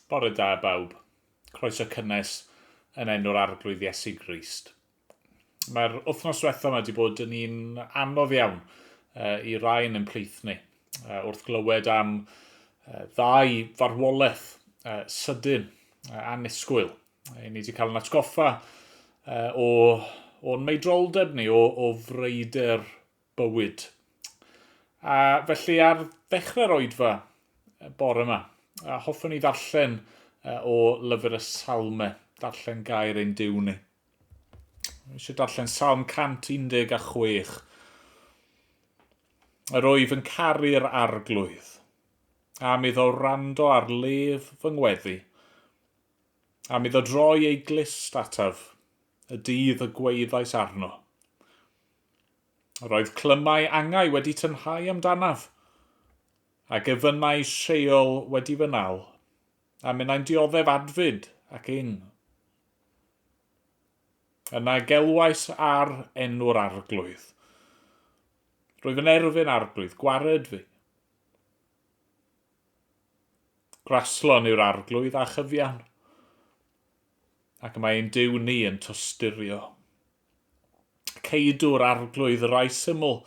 Bore da bawb. Croeso cynnes yn enw'r arglwydd Iesu Grist. Mae'r wythnos diwethaf yma wedi bod yn un anodd iawn i rai yn plith ni wrth glywed am ddau farwolaeth sydyn annisgwyl. Ni wedi cael yn atgoffa o'n meidroldeb ni o freudur bywyd. A felly ar ddechrau'r oedfa bore yma, hoffwn ni ddarllen o lyfr y Salmau, darllen gair ein Duw ni. Eisiau darllen Salm 116. Yr wyf yn caru'r arglwydd, a mi ddo rando ar lef fy ngweddi, a mi ddo droi ei glist ataf, y dydd y gwaeddais arno. Roedd clymau angau wedi tynhau amdanaf, a gefynnau lleol wedi fy nal, a minnau'n dioddef adfyd ac un. Yna gelwais ar enw'r arglwydd. Rwyf yn erfyn arglwydd gwared fi. Graslon yw'r arglwydd a chyfian, ac mae ein Duw ni yn tosturio. Ceidw'r arglwydd rai syml,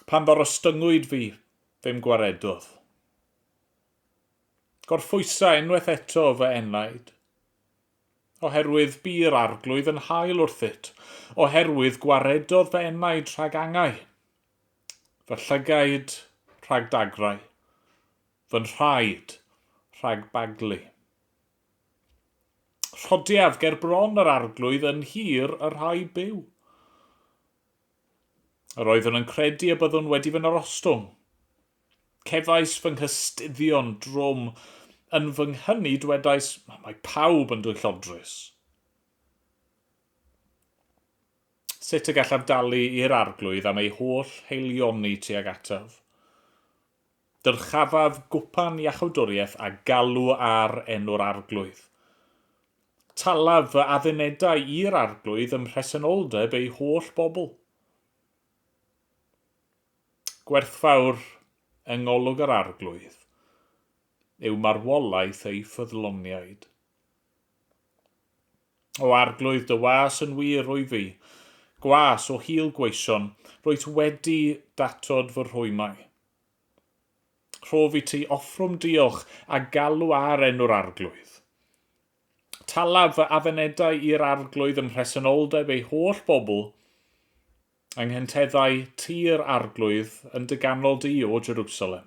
pan ddorostyngwyd fi fe'm gwaredodd. Gorffwysa unwaith eto fy enaid, oherwydd bu'r arglwydd yn hael wrthyt, oherwydd gwaredodd fy enaid rhag angau, fy llygaid rhag dagrau, fy nhraed rhag baglu. Rhodiaf ger bron yr arglwydd yn hir y rhai byw. Yr oeddwn yn credu y byddwn wedi fy narostwng. Cefais fy nghystuddion drwm, yn fy nghynu dwedais, mae pawb yn dwyllodrus. Sut y gallaf dalu i'r arglwydd am ei holl heilioni tuag ataf? Dyrchafaf gwpan iachawdwriaeth a galw ar enw'r arglwydd. Talaf fy addunedau i'r arglwydd ym mhresenoldeb ei holl bobl. Gwerthfawr yng ngolwg yr arglwydd yw marwolaeth ei ffyddloniaid. O arglwydd dy was yn wir o'i fi, gwas o hil gweision, rwyt wedi datod fy rhwymau. Rhof i ti offrwm diolch a galw ar enw'r arglwydd. Talaf fy addunedau i'r arglwydd ym mhresenoldeb ei holl bobl, anghenteddau tir arglwydd yn dy ganol di o Jerusalem.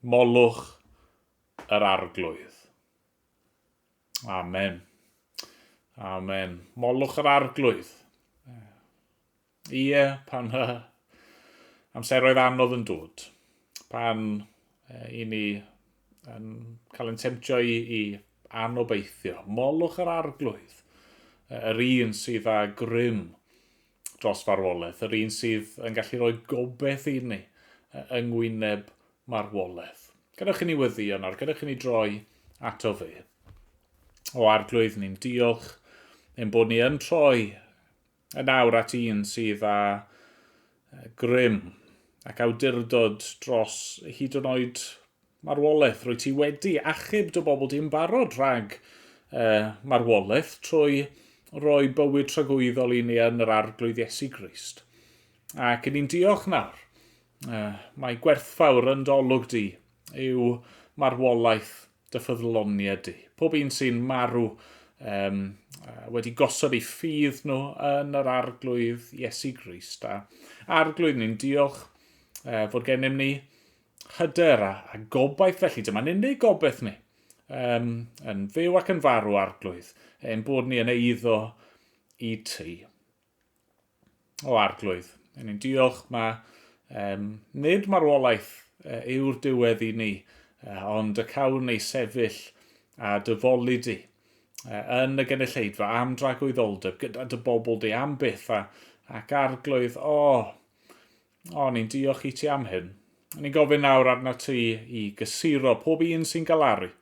Molwch yr arglwydd. Amen. Amen. Molwch yr arglwydd. Ie, pan amseroedd anodd yn dod. Pan i ni yn cael yn temtio i anobeithio. Molwch yr arglwydd. Yr un sydd â grym dros farwolaeth. Yr un sydd yn gallu rhoi gobeith i ni yng ngwyneb marwolaeth. Gadewch i ni weddio nawr, gadewch i ni droi ato fe. O arglwydd ni'n diolch ein bod ni yn troi yn awr at un sydd â grym ac awdurdod dros hyd yn oed marwolaeth. Rwy ti wedi achub dy bobl di'n barod rhag marwolaeth trwy roi bywyd tragwyddol i ni yn yr arglwydd Iesu Grist. Ac ni'n diolch nawr. Mae gwerthfawr yn dolwg di yw marwolaeth dy ffyddloniad di. Pob un sy'n marw wedi gosod ei ffydd nhw yn yr arglwydd Iesu Grist. A arglwydd ni'n diolch fod gennym ni hyder a gobaith felly. Dyma'n unig gobaith ni. Yn fyw ac yn farw arglwydd, ein bod ni yn eiddo i ti. O arglwydd, ni'n diolch nid marwolaeth yw'r diwedd i ni, ond y cawn ei sefyll a dyfolu di yn y gynulleidfa am dragwyddoldeb gyda dy bobl di am byth ac arglwydd, ni'n diolch i ti am hyn. Ni'n gofyn nawr arna ti i gysuro pob un sy'n galaru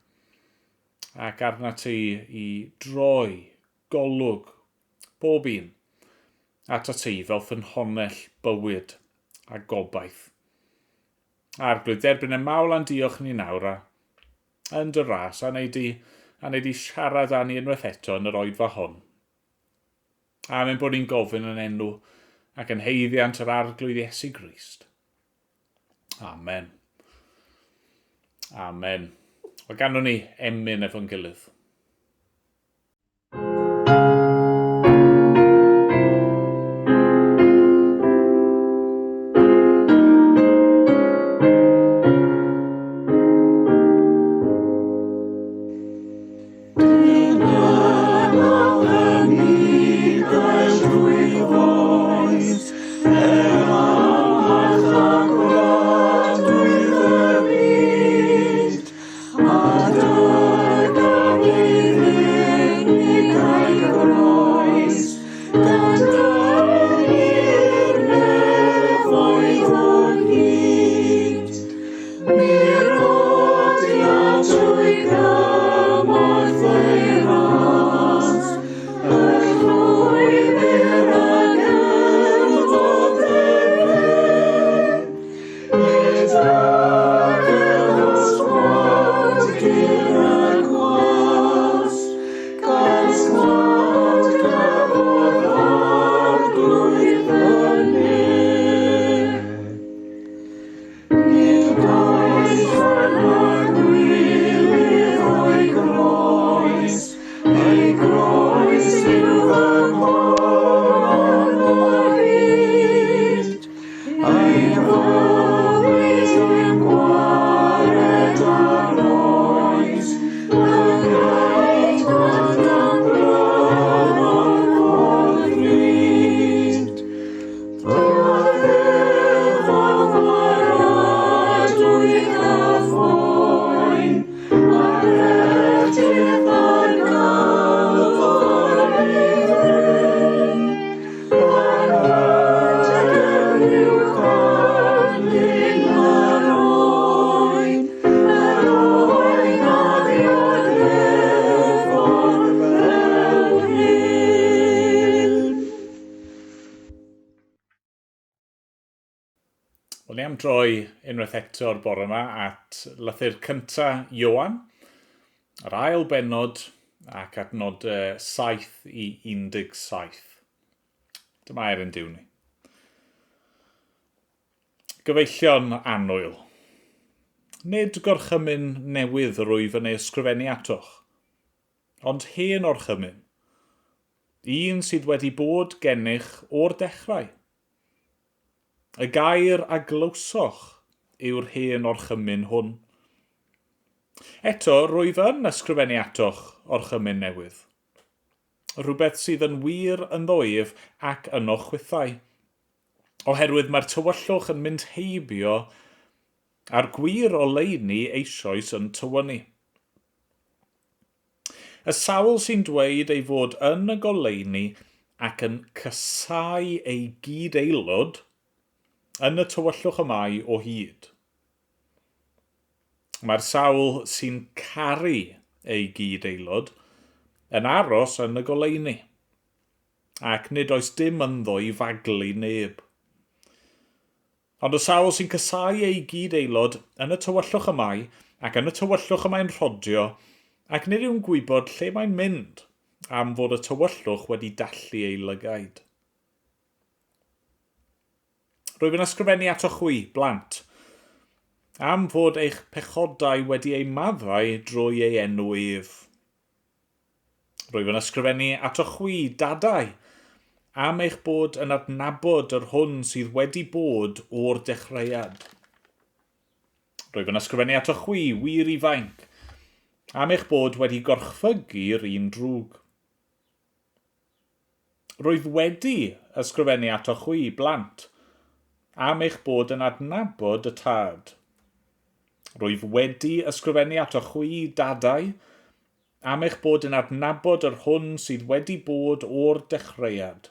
ac arna ti i droi golwg bob un at ti fel ffynhonnell bywyd a gobaith. Arglwydd, derbyn y mawl a'n diolch ni nawr yn dy ras, a wneud i siarad â ni unwaith eto yn yr oedfa hon. Amen bod ni'n gofyn yn enw ac yn heiddiant yr arglwydd Iesu Grist. Amen. Amen. Wel ganwn ni emyn efo'n gilydd. Wel, ni am droi unwaith eto o'r bore yma at lythyr cynta Ioan, yr ail bennod ac adnod 7 i 17. Dyma yn diw ni. Gyfeillion annwyl. Nid gorchymyn newydd rwyf yn ei ysgrifennu atoch, ond hen orchymyn, un sydd wedi bod gennych o'r dechrau. Y gair a glywsoch yw'r hen orchymyn hwn. Eto, rwyf yn ysgrifennu atoch orchymyn newydd. Rhywbeth sydd yn wir yn ddoef ac yno chwythau. Oherwydd mae'r tywyllwch yn mynd heibio a'r gwir oleuni eisoes yn tywynnu. Y sawl sy'n dweud ei fod yn y goleuni ac yn cysau ei gyd-aelod yn y tywyllwch yma o hyd. Mae'r sawl sy'n caru ei gyd-aelod yn aros yn y goleuni, ac nid oes dim ynddo i faglu neb. Ond y sawl sy'n cysau ei gyd-aelod yn y tywyllwch yma ac yn y tywyllwch yma'n rhodio, ac nid yw'n gwybod lle mae'n mynd am fod y tywyllwch wedi dallu ei lygaid. Rwyf yn ysgrifennu atoch chwi, blant, am fod eich pechodau wedi ei maddau drwy ei enw ef. Rwyf yn ysgrifennu atoch chwi, dadau, am eich bod yn adnabod yr hwn sydd wedi bod o'r dechreuad. Rwyf yn ysgrifennu atoch chwi, wir ifanc, am eich bod wedi gorchfygu'r un drwg. Rwyf wedi ysgrifennu atoch chwi, blant, am eich bod yn adnabod y tad. Rwyf wedi ysgrifennu atoch chwi, dadau, am eich bod yn adnabod yr hwn sydd wedi bod o'r dechreuad.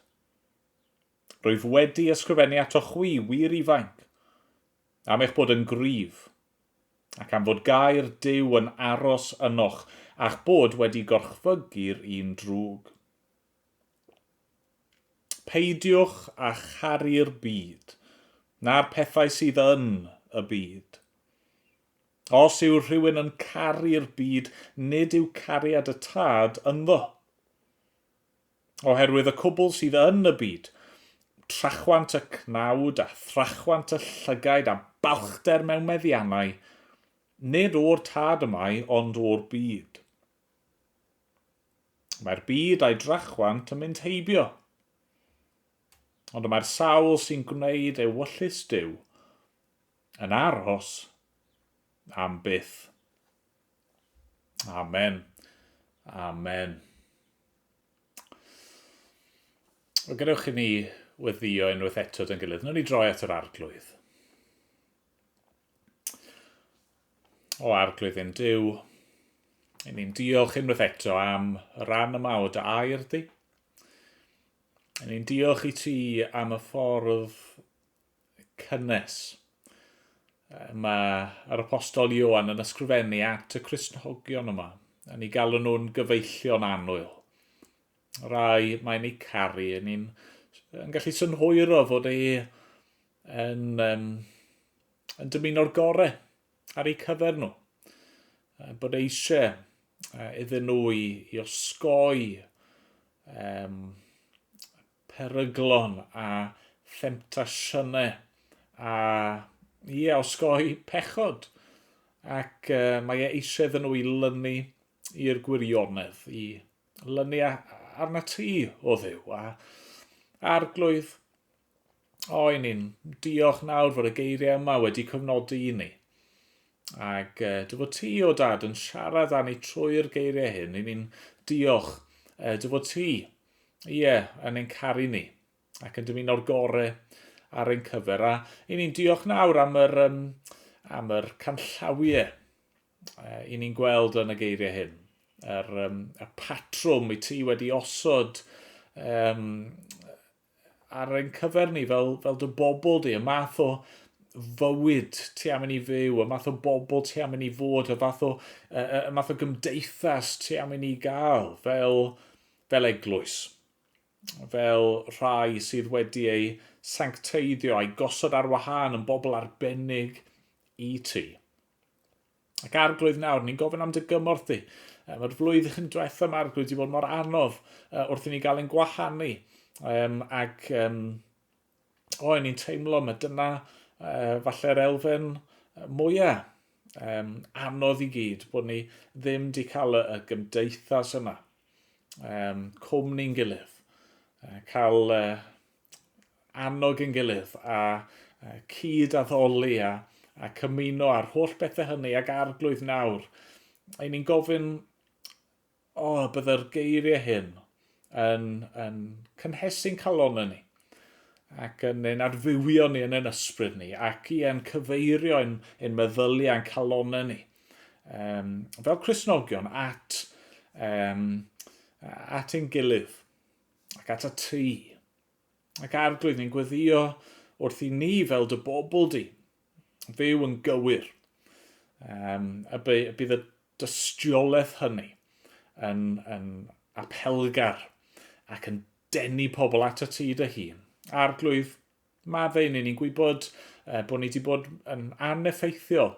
Rwyf wedi ysgrifennu atoch chwi, wir ifanc, am eich bod yn gryf, ac am fod gair Duw yn aros ynoch, a'ch bod wedi gorchfygu'r un drwg. Peidiwch a charu'r byd, na'r pethau sydd yn y byd. Os yw rhywun yn caru'r byd, nid yw cariad y tad ynddo. Oherwydd y cwbl sydd yn y byd, trachwant y cnawd a thrachwant y llygaid a balchder mewn meddiannau, nid o'r tad yma ond o'r byd. Mae'r byd a'i drachwant yn mynd heibio, ond mae'r sawl sy'n gwneud ewyllus Duw yn aros am byth. Amen. Amen. O gadewch i ni weddio unwaith eto yn gilydd. Nw'n ni droi at yr arglwydd. O arglwydd ein Duw, i ni'n diolch unwaith eto am y ran yma o dy air di. I ni'n diolch i ti am y ffordd cynnes mae yr apostol Ioan yn ysgrifennu at y Cristnogion yma, yn ei galw nhw'n gyfeillion annwyl. Rai mae'n ei caru, ni'n gallu synhwyro fod yn dymuno'r gorau ar ei cyfer nhw. Bod eisiau iddyn nhw i osgoi peryglon a themtasiynau a osgoi pechod. Ac mae eisiau iddyn nhw i lynu i'r gwirionedd, i lynu arna ti o Dduw. A arglwydd, i ni'n diolch nawr fod y geiriau yma wedi cyfnodi i ni. Ac dy fod ti o dad yn siarad â ni trwy'r geiriau hyn, i ni'n diolch dy fod ti, yn ein caru ni, ac yn dymuno'r gorau ar ein cyfer. A i ni'n diolch nawr am yr canllawiau i ni'n gweld yn y geiriau hyn. Y patrwm i ti wedi osod ar ein cyfer ni fel dy bobl di, y math o fywyd ti am yn ei fyw, y math o bobl ti am yn ei fod, y math o gymdeithas ti am yn ei gael fel eglwys. Fel rhai sydd wedi ei sancteiddio a'i gosod ar wahân yn bobl arbennig i ti. Ac arglwydd nawr, ni'n gofyn am dy gymorth di. Mae'r flwyddyn diwethaf yma arglwydd wedi bod mor anodd wrth i ni gael ein gwahanu. Ac ni'n teimlo mae dyna falle'r elfen mwyaf anodd i gyd, bod ni ddim wedi cael y gymdeithas yna. Cwmni'n gilydd. Cael annog yn gilydd a cyd addoli a cymuno ar holl bethau hynny ac arglwydd nawr. A ni'n gofyn byddai'r geiriau hyn yn cynhesu'n calonau ni ac yn ein adfywio ni yn ein ysbryd ni ac yn cyfeirio ein meddyliau yn calonau ni. Fel Cristnogion at ein gilydd ac at y ti. Ac arglwydd ni'n gweddio wrth i ni fel dy bobl di fyw yn gywir. Bydd y dystiolaeth hynny yn apelgar ac yn denu pobl at y ti dy hun. Arglwydd, maddau ni'n gwybod bod ni wedi bod yn aneffeithiol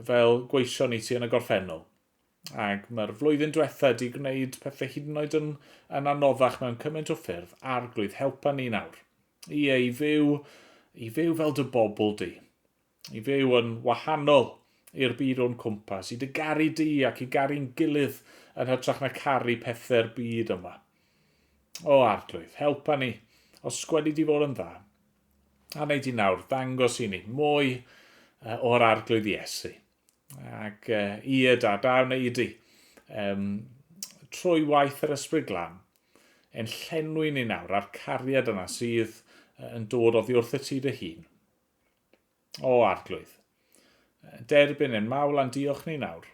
fel gweision ni ti yn y gorffennol. Ac mae'r flwyddyn diwethaf wedi gwneud pethau hyd yn oed yn anoddach mewn cymaint o ffyrdd. Arglwydd, helpa ni nawr. I fyw fel dy bobl di. I fyw yn wahanol i'r byd o'n cwmpas. I dy garu di ac i garu'n gilydd yn hytrach na caru pethau'r byd yma. Arglwydd, helpa ni. Os sgwedi di fod yn dda. A wneud i nawr, ddangos i ni mwy o'r arglwydd Iesu. Ac da wneud i. Trwy waith yr ysbryd glân. Yn llenwi ni nawr a'r cariad yna sydd yn dod oddi wrth y ti dy hun. Arglwydd. Derbyn yn mawl a'n diolch ni nawr.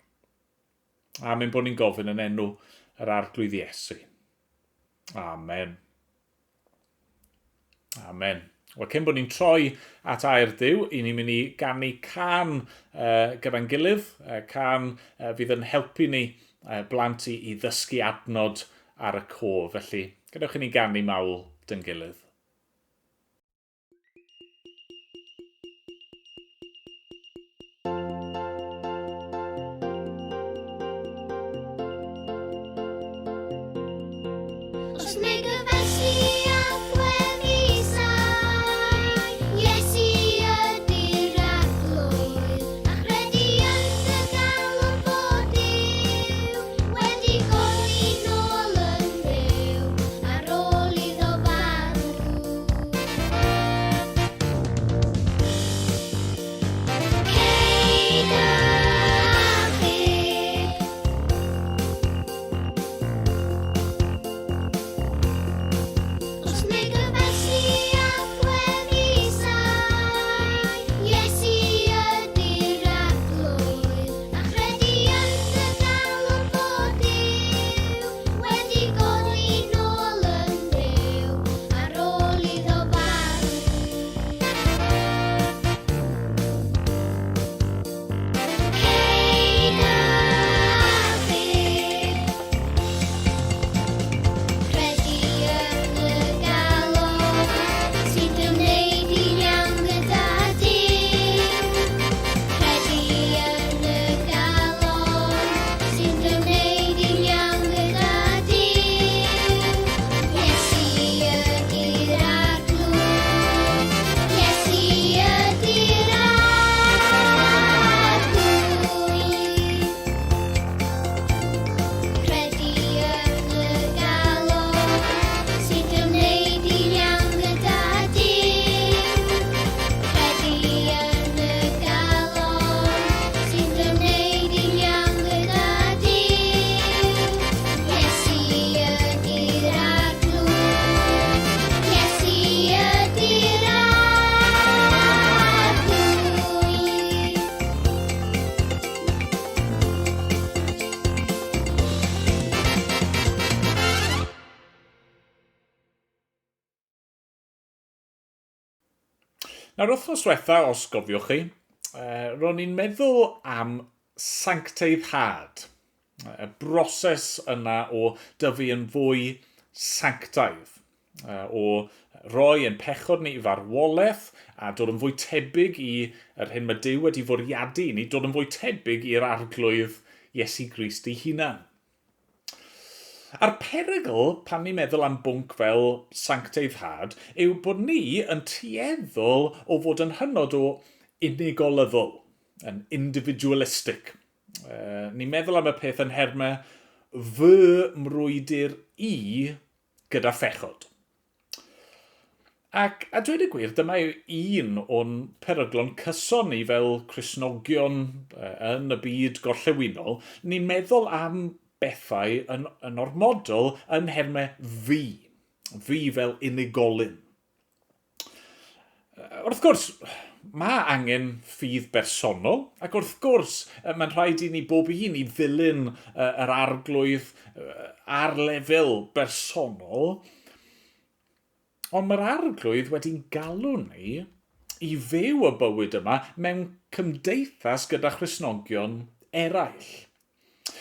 A mynd bod ni'n gofyn yn enw yr arglwydd Iesu. Amen. Amen. Wel, cyn bod ni'n troi at air Duw, i ni'n mynd i ganu can gyda'n gilydd. Can fydd yn helpu ni blant i ddysgu adnod ar y cof. Felly, gadewch i ni ganu mawl dyn gilydd. Nawr wythnos diwetha, os gofiwch chi, ro'n i'n meddwl am sancteiddhad. Y broses yna o dyfu yn fwy sanctaidd. O roi yn pechod ni i farwolaeth a dod yn fwy tebyg i yr hyn mae Duw wedi fwriadu ni, dod yn fwy tebyg i'r arglwydd Iesu Grist ei hunan. A'r perygl, pan ni'n meddwl am bwnc fel sancteiddhad, yw bod ni yn tueddol o fod yn hynod o unigolyddol, yn individualistic. Ni'n meddwl am y peth yn hermau fy mrwydr i gyda phechod. Ac a dweud y gwir, dyma yw un o'n peryglon cyson ni fel Cristnogion yn y byd gorllewinol. Ni'n meddwl am bethau yn ormodol yn hermau fi. Fi fel unigolyn. Wrth gwrs, mae angen ffydd bersonol, ac wrth gwrs, mae'n rhaid i ni bob un i ddilyn yr arglwydd ar lefel bersonol, ond mae'r arglwydd wedi'n galw ni i fyw y bywyd yma mewn cymdeithas gyda Christnogion eraill.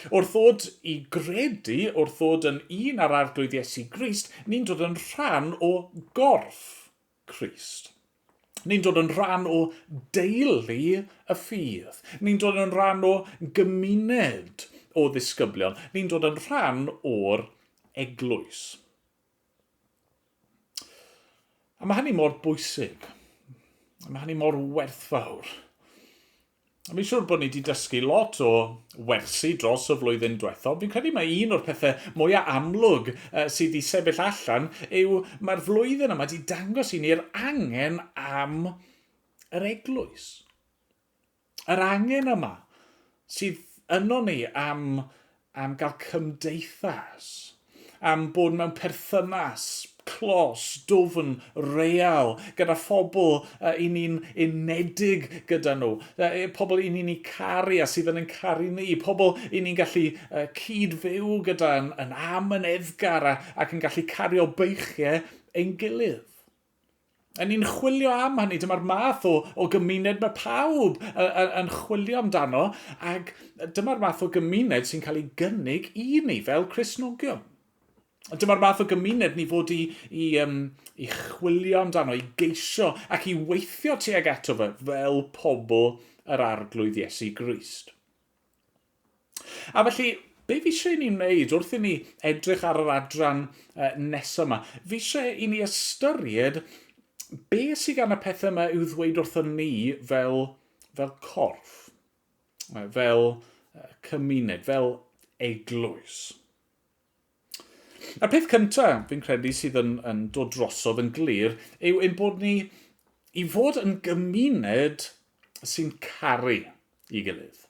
Wrth ddod i gredu, wrth ddod yn un ar arglwydd Iesu Grist, ni'n dod yn rhan o gorff Crist. Ni'n dod yn rhan o deulu y ffydd. Ni'n dod yn rhan o gymuned o ddisgyblion. Ni'n dod yn rhan o'r eglwys. A mae hynny mor bwysig. Mae hynny mor werthfawr. A mi'n siŵr bod ni wedi dysgu lot o wersi dros y flwyddyn diwethaf. Fi'n credu mae un o'r pethau mwyaf amlwg sydd wedi sefyll allan yw mae'r flwyddyn yma wedi dangos i ni'r angen am yr eglwys. Yr angen yma sydd yno ni am gael cymdeithas, am bod mewn perthynas clos, dwfn, real, gyda phobl i ni'n unedig gyda nhw, pobl i ni'n caru a sydd yn caru ni, pobl i ni'n gallu cyd-fyw gyda yn amyneddgar ac yn gallu cario beichiau ein gilydd. A ni'n chwilio am hynny, dyma'r math o gymuned mae pawb yn chwilio amdano, ac dyma'r math o gymuned sy'n cael ei gynnig i ni fel Cristnogion. Dyma'r math o gymuned ni fod i chwilio amdano, i geisio ac i weithio tuag ato fe fel pobl yr arglwydd Iesu Grist. A felly, be fi eisiau ni'n wneud wrth i ni edrych ar yr adran nesaf yma? Fi eisiau i ni ystyried be sydd gan y pethau yma i'w ddweud wrthyn ni fel corff, fel cymuned, fel eglwys. A'r peth cyntaf fi'n credu sydd yn dod drosodd yn glir yw ein bod ni i fod yn gymuned sy'n caru i gilydd.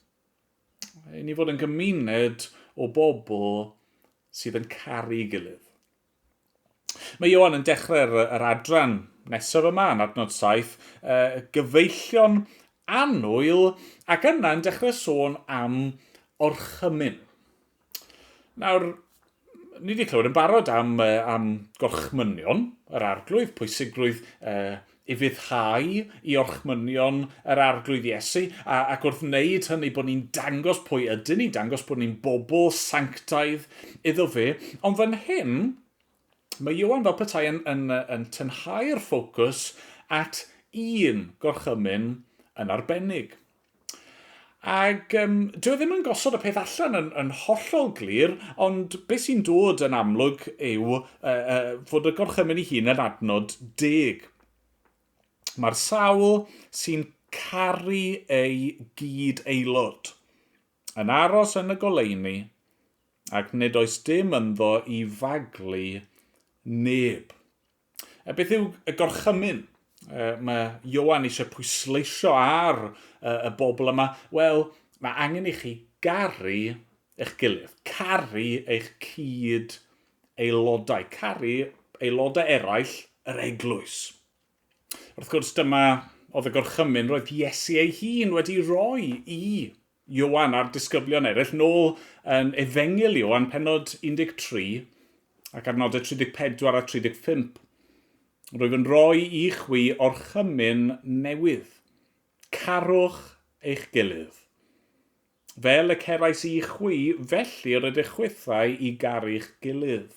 I ni fod yn gymuned o bobl sydd yn caru i gilydd. Mae Ioan yn dechrau'r adran nesaf yma yn adnod 7, gyfeillion annwyl, ac yna'n dechrau sôn am orchymyn. Nawr, ni wedi clywed yn barod am gorchmynion yr arglwydd, pwysigrwydd ufuddhau i orchmynion yr arglwydd Iesu, ac wrth wneud hynny bod ni'n dangos pwy ydyn ni, dangos bod ni'n bobl sanctaidd iddo fe. Ond fan hyn, mae Ioan fel petai yn tynhau'r ffocws at un gorchymyn yn arbennig. Ac dwi ddim yn gosod y peth allan yn hollol glir, ond beth sy'n dod yn amlwg yw fod y gorchymyn ei hun yn adnod 10. Mae'r sawl sy'n caru ei gyd aelod, yn aros yn y goleuni, ac nid oes dim ynddo i faglu neb. Beth yw y gorchymyn? Mae Ioan eisiau pwysleisio ar y bobl yma. Wel, mae angen i chi garu eich gilydd, caru eich cyd aelodau, caru aelodau eraill yr eglwys. Wrth gwrs, dyma oedd y gorchymyn roedd Iesu ei hun wedi roi i Ioan a'r disgyblion eraill nôl yn Efengil Ioan pennod 13 ac adnodau 34 a 35. Rwyf yn rhoi i chwi orchymyn newydd. Carwch eich gilydd. Fel y cerais i chwi, felly rydych chwythau i garu'ch gilydd.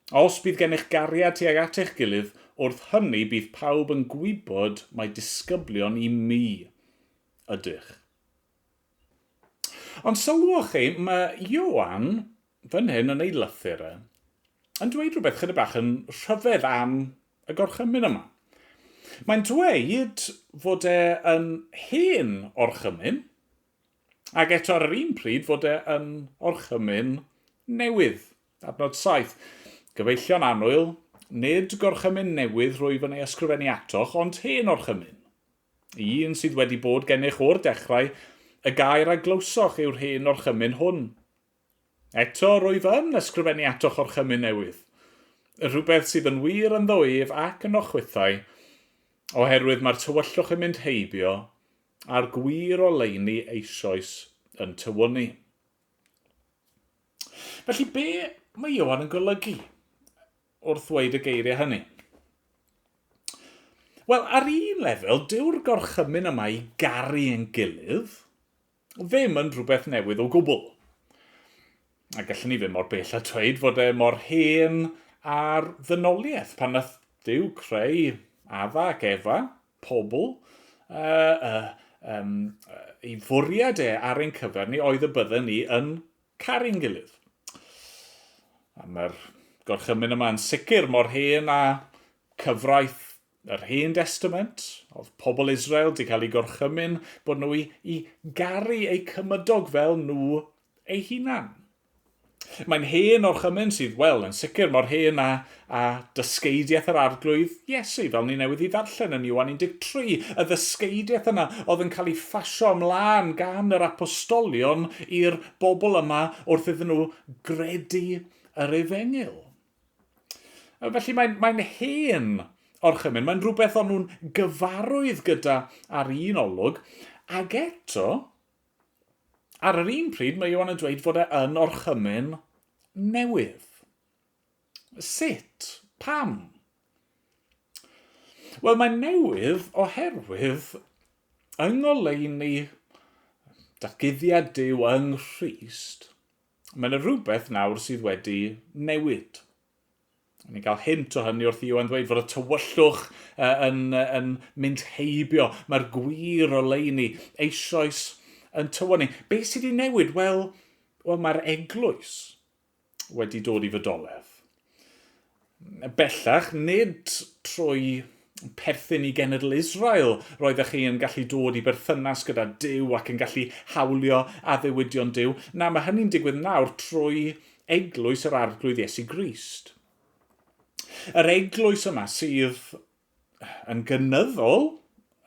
Os bydd gennych gariad tuag at eich gilydd, wrth hynny bydd pawb yn gwybod mae disgyblion i mi ydych. Ond sylwch chi, mae Ioan fan hyn yn ei lythyr yn dweud rhywbeth chydig bach yn rhyfedd am y gorchymyn yma. Mae'n dweud fod yn hen orchymyn, ac eto ar yr un pryd fod yn orchymyn newydd. Adnod 7. Gyfeillion annwyl, nid gorchymyn newydd rwyf yn ei ysgrifennu atoch, ond hen orchymyn. Un sydd wedi bod gennych o'r dechrau, y gair a glywsoch yw'r hen orchymyn hwn. Eto rwyf yn ysgrifennu atoch orchymyn newydd. Rhywbeth sydd yn wir yn ddoef ac yn ochwythau, oherwydd mae'r tywyllwch yn mynd heibio, a'r gwir o leini eisoes yn tywynnu. Felly be mae Ioan yn golygu wrth ddweud y geiriau hynny? Wel, ar un lefel, dyw'r gorchymyn yma i garu yn gilydd ddim yn rhywbeth newydd o gwbl. A gallwn ni ddim mor bell a dweud fod mor hen a'r ddynoliaeth pan nath Duw creu Adda ac Efa, pobl, ei fwriad ar ein cyfer ni oedd y bydden ni yn caru'n gilydd. A mae'r gorchymyn yma yn sicr mor hen a cyfraith yr Hen Testament. Oedd pobl Israel wedi cael ei gorchymyn bod nhw i garu eu cymydog fel nhw eu hunan. Mae'n hen orchymyn sydd, wel, yn sicr mor hen a dysgeidiaeth yr arglwydd Iesu, fel ni newydd i ddarllen yn Ioan 13. Y ddysgeidiaeth yna oedd yn cael ei ffasio ymlaen gan yr apostolion i'r bobl yma wrth iddyn nhw gredu yr Efengil. Felly mae'n hen orchymyn, mae'n rhywbeth o'n nhw'n gyfarwydd gyda ar un olwg, ac eto, ar yr un pryd mae Ioan yn dweud fod yn orchymyn newydd. Sut? Pam? Wel, mae'n newydd oherwydd yng ngoleuni datguddiad Duw yng Nghrist, mae'n rhywbeth nawr sydd wedi newid. Ni'n cael hint o hynny wrth Ioan dweud fod y tywyllwch yn mynd heibio. Mae'r gwir o leini eisoes yn tywynnu. Be sydd wedi newid? Wel, Wel, mae'r eglwys wedi dod i fodolaeth. Bellach, nid trwy perthyn i genedl Israel roeddech chi yn gallu dod i berthynas gyda Duw ac yn gallu hawlio a ddiwydion Duw. Na, mae hynny'n digwydd nawr trwy eglwys yr arglwydd Iesu Grist. Yr eglwys yma sydd yn gynyddol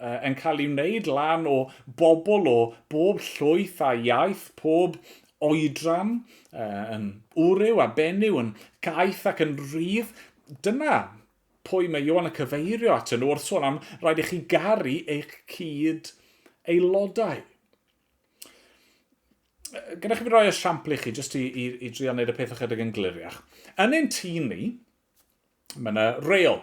yn cael ei wneud lan o bobl o bob llwyth a iaith, pob oedran, yn wryw a benyw, yn gaeth ac yn rydd. Dyna pwy mae Ioan yn cyfeirio at nhw wrth sôn am rhaid i chi garu eich cyd aelodau. Gyda chi fi roi esiampl i chi, jyst i drio wneud y peth ychydig yn gliriach. Yn ein tŷ ni, mae yna reol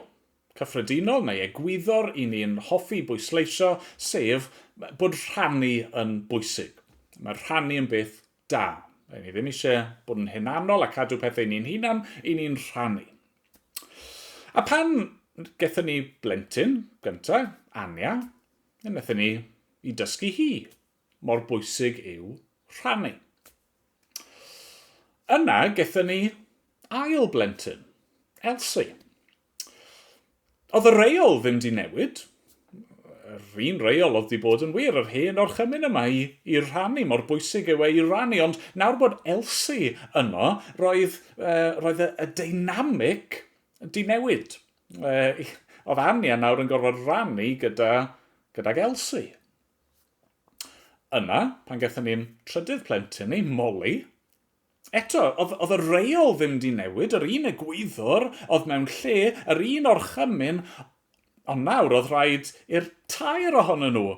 cyffredinol neu egwyddor i ni'n hoffi bwysleisio, sef bod rhannu yn bwysig. Mae rhannu yn beth da. Ni ddim eisiau bod yn hunanol a cadw pethau ni'n hunan, i ni'n rhannu. A pan gaethon ni blentyn gyntaf, Ania, wnaethon ni i dysgu hi mor bwysig yw rhannu. Yna gaethon ni ail blentyn, Elsie. Oedd y reol ddim di newid. Yr un reol oedd di bod yn wir, yr hen orchymyn yma i rhannu, mor bwysig yw i rannu. Ond nawr bod Elsie yno, roedd y dynamic di newid. Oedd Ania nawr yn gorfod rannu gydag Elsie. Yna, pan gaethon ni'n trydydd plentyn ni, Molly, eto, oedd y reol ddim di newid, yr un egwyddor oedd mewn lle, yr un orchymyn, ond nawr oedd rhaid i'r tair ohonyn nhw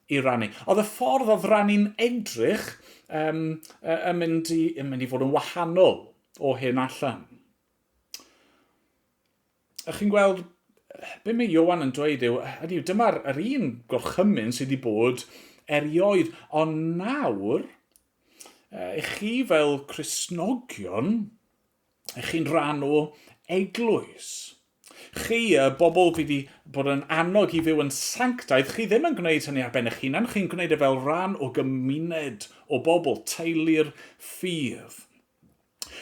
i rannu. Oedd y ffordd oedd rannu'n edrych yn mynd i fod yn wahanol o hyn allan. Chi'n gweld, be mae Ioan yn dweud yw, dyma'r un gorchymyn sydd wedi bod erioed, ond nawr, eich chi fel Cristnogion, eich chi'n rhan o eglwys. Chi, bobl fi wedi bod yn annog i fyw yn sanctaidd, chi ddim yn gwneud hynny ar ben eich hunan, chi'n gwneud e fel rhan o gymuned o bobl, teulu'r ffydd.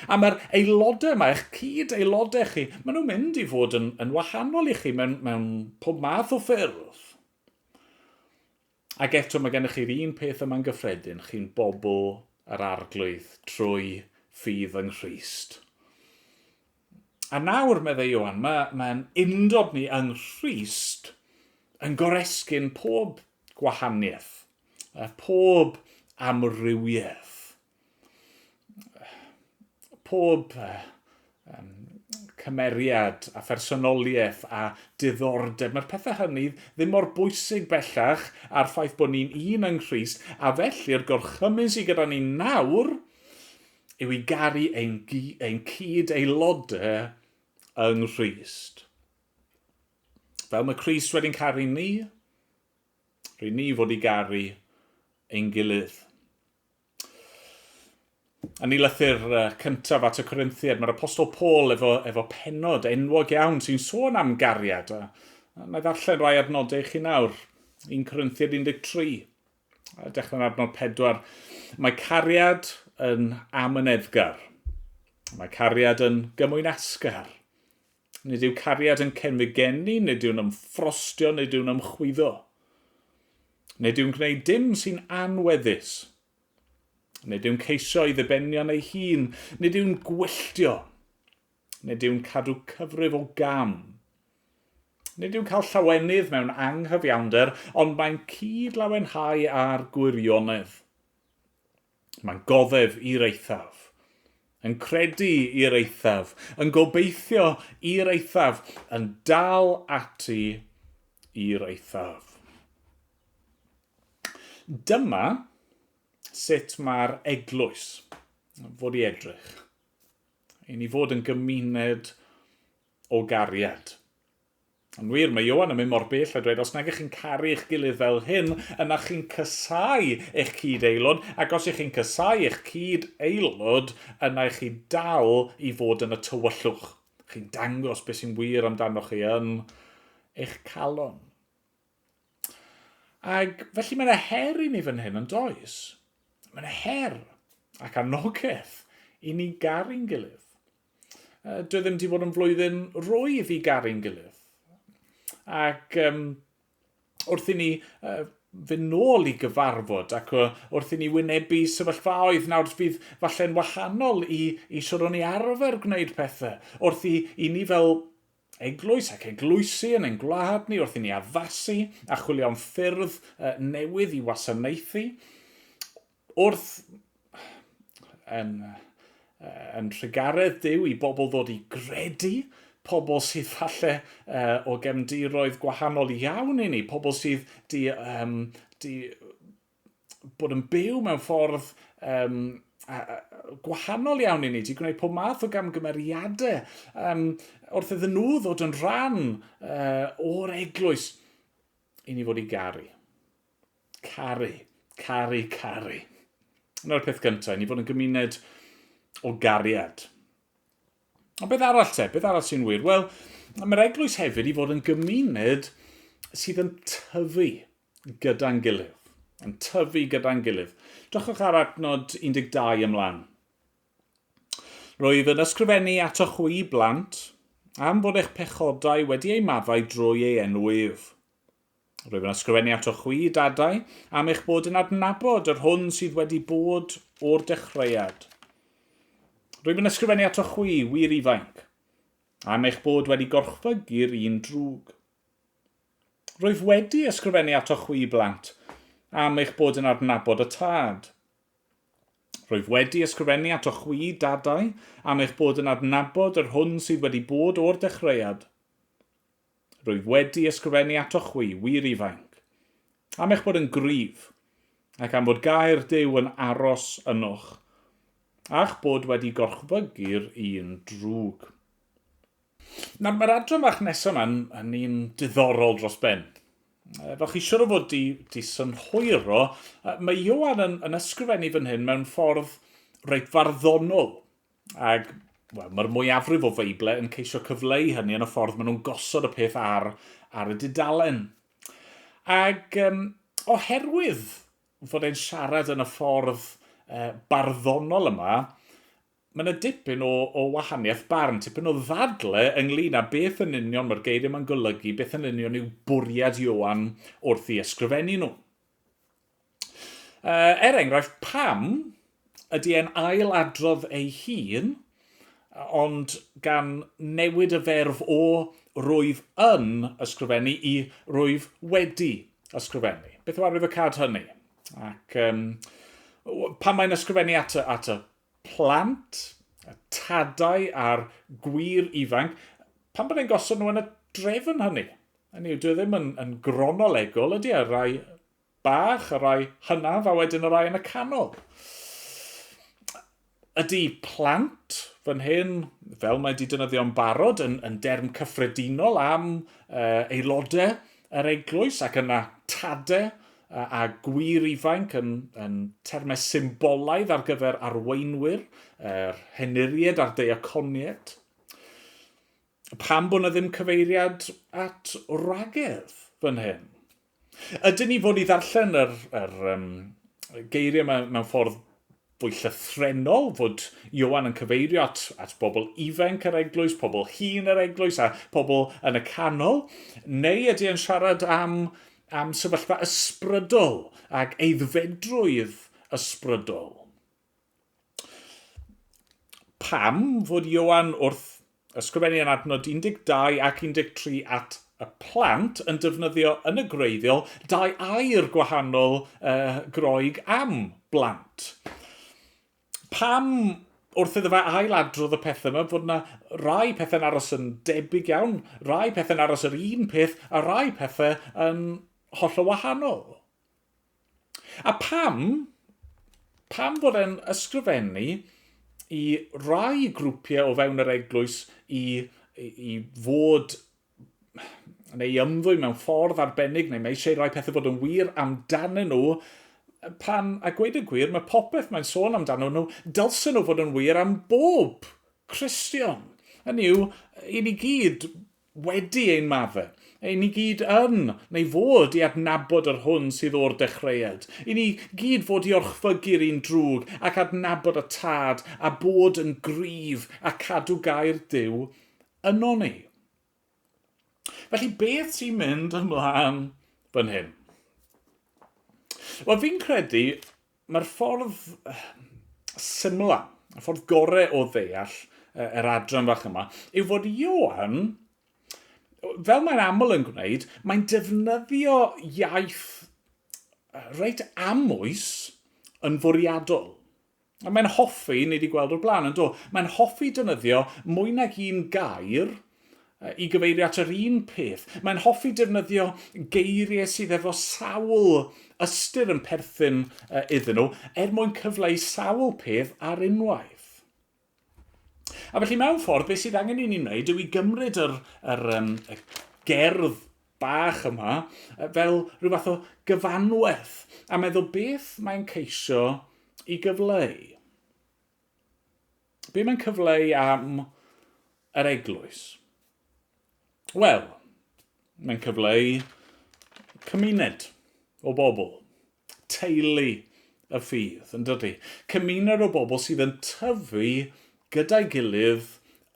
A mae'r aelodau yma, eich cyd aelodau chi, maen nhw'n mynd i fod yn wahanol i chi mewn pob math o ffyrdd. Ac eto mae gennych chi'r un peth yma'n gyffredin, chi'n bobl yr arglwydd trwy ffydd yng Nghrist. A nawr, meddai Ioan, mae'n undod ni yng Nghrist yn goresgyn pob gwahaniaeth, pob amrywiaeth, pob cymeriad a phersonoliaeth a diddordeb. Mae'r pethau hynny ddim mor bwysig bellach ar ffaith bod ni'n un yng Nghrist, a felly'r gorchymyn sydd gyda ni nawr yw i garu ein cyd aelodau yng Nghrist. Fel mae Crist wedi'n caru ni, rwy ni fod i garu ein gilydd. Yn ei lythyr cyntaf at y Corinthiad, mae'r apostol Paul efo pennod enwog iawn sy'n sôn am gariad. Na i ddarllen rai adnodau i chi nawr. 1 Corinthiad 13. Dechrau'n adnod 4. Mae cariad yn amyneddgar. Mae cariad yn gymwynasgar. Nid yw cariad yn cenfigeni, nid yw'n ymffrostio, nid yw'n ymchwyddo. Nid yw'n gwneud dim sy'n anweddus. Nid yw'n ceisio i ddibenion ei hun, nid yw'n gwylltio, nid yw'n cadw cyfrif o gam. Nid yw'n cael llawenydd mewn anghyfiawnder, ond mae'n cyd-lawenhau ar gwirionedd. Mae'n goddef i'r eithaf, yn credu i'r eithaf, yn gobeithio i'r eithaf, yn dal ati i'r eithaf. Dyma sut mae'r eglwys fod i edrych. I ni fod yn gymuned o gariad. Yn wir, mae Ioan yn mynd mor bell a dweud, os nag ych chi'n caru eich gilydd fel hyn, yna chi'n cysau eich cyd aelod, ac os ych chi'n cysau eich cyd aelod, yna ych chi dal i fod yn y tywyllwch. Chi'n dangos beth sy'n wir amdano chi yn eich calon. Ac felly mae'n her i ni fan hyn yn does. Mae'n her. ac anogaeth i ni garu'n gilydd. Dwi ddim wedi bod yn flwyddyn rwydd i garu'n gilydd. Ac wrth i ni fynd nôl i gyfarfod ac wrth i ni wynebu sefyllfaoedd nawr fydd falle'n wahanol i siwr o'n i arfer gwneud pethau. Wrth i ni fel eglwys ac eglwysu yn ein gwlad ni, wrth i ni addasu a chwilio am ffyrdd newydd i wasanaethu. Wrth yn Tregaredd Duw i bobl ddod i gredu, pobl sydd falle o gefndiroedd gwahanol iawn i ni, pobl sydd di bod yn byw mewn ffordd gwahanol iawn i ni, di gwneud pob math o gamgymeriadau wrth iddyn nhw ddod yn rhan o'r eglwys i ni fod i garu. Caru. Yna'r peth gyntaf, i ni fod yn gymuned o gariad. A beth arall te? Beth arall sy'n wir? Wel, mae'r eglwys hefyd i fod yn gymuned sydd yn tyfu gyda'n gilydd. Drychwch ar adnod 12 ymlaen. Rwyf yn ysgrifennu at y chwi blant am bod eich pechodau wedi ei maddau drwy ei enw ef. Rwyf yn ysgrifennu at y chwi dadau am eich bod yn adnabod yr hwn sydd wedi bod o'r dechreuad. Rwyf yn ysgrifennu at y chwi wir ifanc am eich bod wedi gorchfygu'r un drwg. Rwyf wedi ysgrifennu at y chwi blant am eich bod yn adnabod y tad. Rwyf wedi ysgrifennu at y chwi dadau am eich bod yn adnabod yr hwn sydd wedi bod o'r dechreuad. Rwyf wedi ysgrifennu at y chwi wir ifanc am eich bod yn gryf ac am bod gair Duw yn aros ynoch a'ch bod wedi gorchfygu'r un drwg. Nawr, mae'r adran bach nesaf yma'n un diddorol dros ben. Fel chi siwr o fod di synhwyro, mae Ioan yn ysgrifennu fan hyn mewn ffordd reit farddonol. Ac mae'r mwyafrif o feiblau yn ceisio cyfleu hynny yn y ffordd maen nhw'n gosod y peth ar y dudalen. Ac oherwydd fod e'n siarad yn y ffordd barddonol yma, mae yna dipyn o wahaniaeth barn, tipyn o ddadle ynglyn â beth yn union mae'r geiriau yma'n golygu, beth yn union yw bwriad Ioan wrth i ysgrifennu nhw. Enghraifft, pam ydy e'n ailadrodd ei hun, ond gan newid y ferf o rwyf yn ysgrifennu i rwyf wedi ysgrifennu. Beth yw arwyddocad hynny? Ac pan mae'n ysgrifennu at y plant, y tadau a'r gwir ifanc, pan bydd e'n gosod nhw yn y drefn hynny. Hynny yw, dwi ddim yn gronolegol, ydy y rai bach, y rai hynaf, a wedyn y rai yn y canol. Ydy plant fan hyn, fel mae wedi defnyddio'n barod, yn derm cyffredinol am aelodau yr eglwys, ac yna tadau a gwir ifanc yn termau symbolaidd ar gyfer arweinwyr, henuried a'r deaconiaid. Pam bod yna ddim cyfeiriad at wragedd fan hyn? Ydyn ni fod i ddarllen yr geiriau mewn ffordd fwy llythrenol, fod Ioan yn cyfeirio at bobl ifanc yr eglwys, pobl hŷn yr eglwys a pobl yn y canol, neu ydy e'n siarad am sefyllfa ysbrydol ac eiddfedrwydd ysbrydol. Pam fod Ioan wrth ysgrifennu yn adnod 12 ac 13 at y plant yn defnyddio yn y gwreiddiol dau air gwahanol groeg am blant? Pam wrth iddo fe ailadrodd y pethau yma fod yna rai pethau'n aros yn debyg iawn, rai pethau'n aros yr un peth a rai pethau yn holl o wahanol? A pam fod e'n ysgrifennu i rai grwpiau o fewn yr eglwys i fod neu ymddwy mewn ffordd arbennig, neu mae eisiau rai pethau fod yn wir amdanyn nhw, pan, a gweud y gwir, mae popeth mae'n sôn amdano nhw, dylsyn nhw fod yn wir am bob Cristion. Hynny yw, i ni gyd wedi ein maddau. I ni gyd yn, neu fod i adnabod yr hwn sydd o'r dechreuad. I ni gyd fod i orchfygu'r un drwg ac adnabod y tad a bod yn gryf a cadw gair Duw yno ni. Felly beth sy'n mynd ymlaen fan hyn? Wel, fi'n credu mae'r ffordd symla, y ffordd gorau o ddeall yr adran fach yma, yw fod Ioan, fel mae'n aml yn gwneud, mae'n defnyddio iaith reit amwys yn fwriadol. A mae'n hoffi, ni wedi gweld o'r blaen, yn do, mae'n hoffi defnyddio mwy nag un gair i gyfeirio at yr un peth. Mae'n hoffi defnyddio geiriau sydd efo sawl ystyr yn perthyn iddyn nhw, mwyn cyfleu sawl peth ar unwaith. A felly mewn ffordd, beth sydd angen i ni'n wneud yw i gymryd y gerdd bach yma fel rhyw fath o gyfanwaith a meddwl beth mae'n ceisio i gyfleu. Be mae'n cyfleu am yr eglwys? Wel, mae'n cyfleu cymuned o bobl, teulu y ffydd, yn dydy. Cymuned o bobl sydd yn tyfu gyda'i gilydd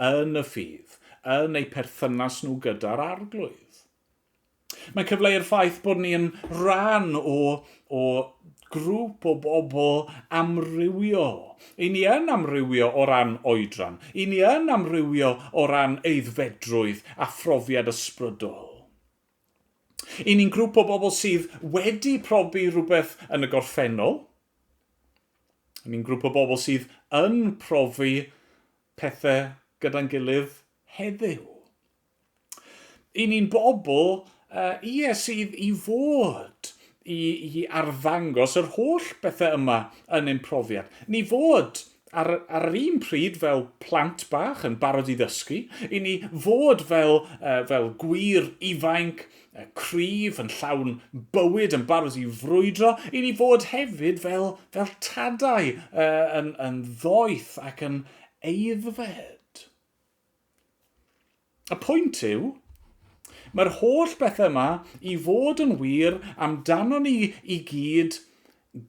yn y ffydd, yn eu perthynas nhw gyda'r arglwydd. Mae'n cyfleu'r ffaith bod ni'n rhan o grŵp o bobl amrywio. I ni yn amrywio o ran oedran. I ni yn amrywio o ran eiddfedrwydd a phrofiad ysbrydol. I ni'n grŵp o bobl sydd wedi profi rhywbeth yn y gorffennol. I ni'n grŵp o bobl sydd yn profi pethau gyda'n gilydd heddiw. I ni'n bobl sydd i fod i arddangos yr holl bethau yma yn ein profiad. Ni fod ar yr un pryd fel plant bach yn barod i ddysgu. I ni fod fel gwir ifanc, cryf yn llawn bywyd yn barod i frwydro. I ni fod hefyd fel tadau yn ddoeth ac yn eiddfed. Y pwynt yw, mae'r holl bethau yma i fod yn wir amdano ni i gyd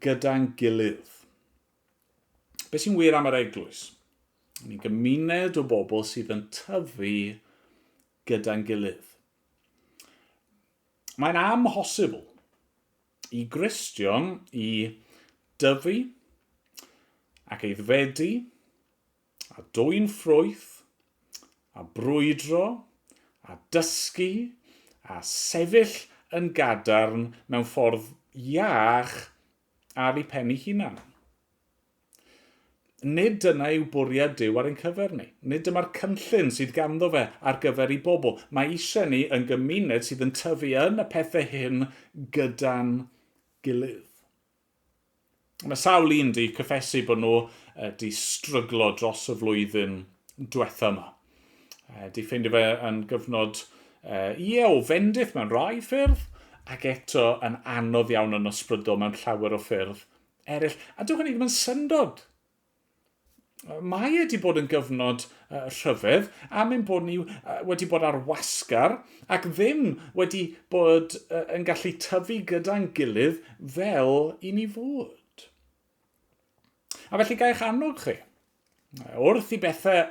gyda'n gilydd. Beth sy'n wir am yr eglwys? Ni'n gymuned o bobl sydd yn tyfu gyda'n gilydd. Mae'n amhosibl i Gristion i dyfu ac eiddfedu a dwyn ffrwyth, a brwydro, a dysgu, a sefyll yn gadarn mewn ffordd iach ar ei pen ei hunan. Nid dyna yw bwriad Duw ar ein cyfer ni. Nid dyma'r cynllun sydd ganddo fe ar gyfer ei bobl. Mae eisiau ni yn gymuned sydd yn tyfu yn y pethau hyn gyda'n gilydd. Mae sawl un di cyffesu bod nhw di stryglo dros y flwyddyn diwetha yma. Di ffeindio fe yn gyfnod o fendith mewn rai ffyrdd, ac eto yn anodd iawn yn ysbrydol mewn llawer o ffyrdd eraill. A dwi'n hynny ddim yn syndod. Mae wedi bod yn gyfnod rhyfedd am ein bod ni wedi bod ar wasgar ac ddim wedi bod yn gallu tyfu gyda'n gilydd fel i ni fod. A felly gael eich annog chi. Wrth i bethau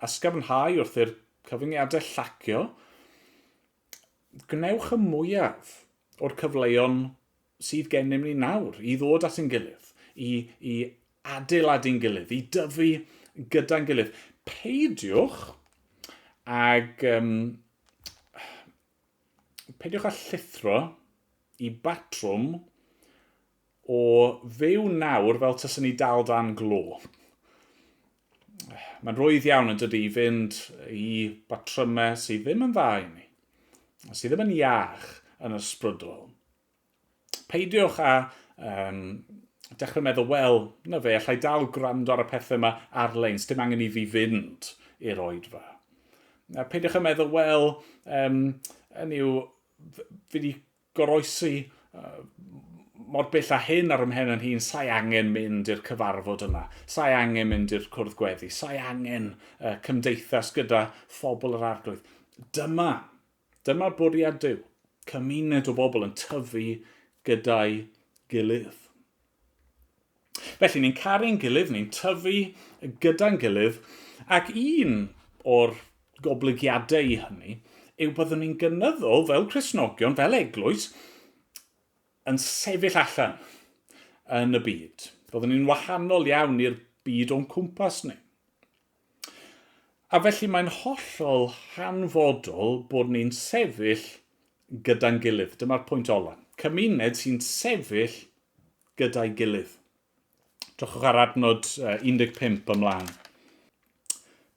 ysgafnhau, wrth i'r cyfyngiadau llacio, gwnewch y mwyaf o'r cyfleon sydd gennym ni nawr i ddod at ein gilydd, i adeiladu'n gilydd, i dyfu gyda'n gilydd. Peidiwch â llithro i batrwm o fyw nawr fel taswn ni dal dan glo. Mae'n rwydd iawn yn dydy i fynd i batrymau sydd ddim yn dda i ni, sydd ddim yn iach yn ysbrydol. Peidiwch â dechrau meddwl, wel, na fe, allai dal gwrando ar y pethau yma ar-lein, dim angen i fi fynd i'r oedfa. Peidiwch â meddwl, wel, fi wedi goroesi mor bell a hyn ar ymhen yn hun, sa'i angen mynd i'r cyfarfod yna, sa'i angen mynd i'r cwrdd gweddi, sa'i angen cymdeithas gyda phobl yr arglwydd. Dyma Dyma'r bwriad Duw. Cymuned o bobl yn tyfu gyda'i gilydd. Felly ni'n caru'n gilydd, ni'n tyfu gyda'n gilydd, ac un o'r goblygiadau hynny yw byddwn ni'n gynyddol fel Cristnogion, fel eglwys, yn sefyll allan yn y byd. Byddwn ni'n wahanol iawn i'r byd o'n cwmpas ni. A felly mae'n hollol hanfodol bod ni'n sefyll gyda'n gilydd. Dyma'r pwynt ola. Cymuned sy'n sefyll gyda'i gilydd. Drychwch ar adnod 15 ymlaen.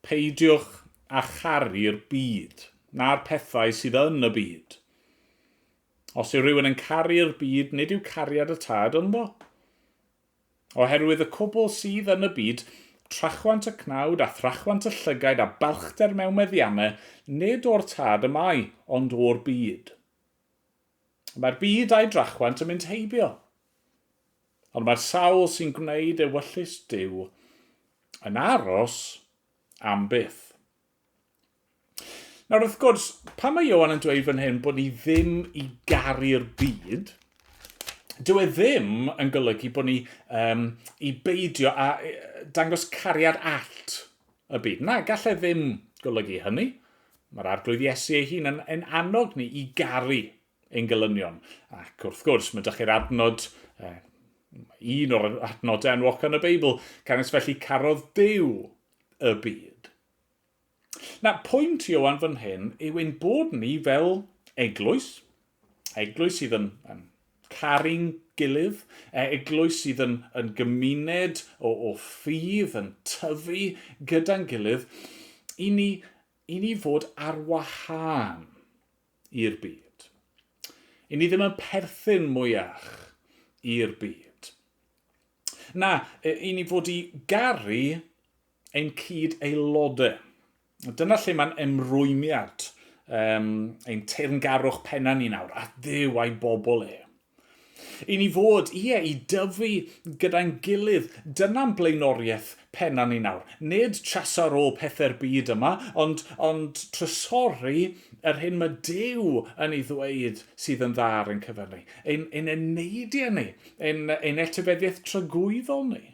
Peidiwch a charu'r byd, na'r pethau sydd yn y byd. Os yw rhywun yn caru'r byd, nid yw cariad y tad ynddo. Oherwydd y cwbl sydd yn y byd, trachwant y cnawd a thrachwant y llygaid a balchder mewn meddiannau, nid o'r tad y mae, ond o'r byd. Mae'r byd a'i drachwant yn mynd heibio. Ond mae'r sawl sy'n gwneud ewyllus Duw yn aros am byth. Nawr wrth gwrs, pan mae Ioan yn dweud fan hyn bod ni ddim i garu'r byd, dyw e ddim yn golygu bod ni i beidio a dangos cariad at y byd. Na, gallai ddim golygu hynny. Mae'r arglwydd Iesu ei hun yn annog ni i garu ein gelynion. Ac wrth gwrs, mae dych chi'r adnod, un o'r adnodau enwog yn y Beibl, canes felly carodd Duw y byd. Na, pwynt Ioan fan hyn yw ein bod ni fel eglwys sydd yn caru'n gilydd, eglwys sydd yn gymuned o ffydd, yn tyfu gyda'n gilydd, i ni fod ar wahân i'r byd. I ni ddim yn perthyn mwyach i'r byd. Na, i ni fod i garu ein cyd aelodau. Dyna lle mae'n emrwymiad ein teyrngarwch penna ni nawr, a Dduw a'i bobl e. I ni fod, i dyfu gyda'n gilydd, dyna'n blaenoriaeth penna ni nawr. Nid trasar ôl pethau'r byd yma, ond trysori yr hyn mae Duw yn ei ddweud sydd yn dda ar ein cyfer ni. Ein eneidiau ni, ein etifeddiaeth trygwyddol ni.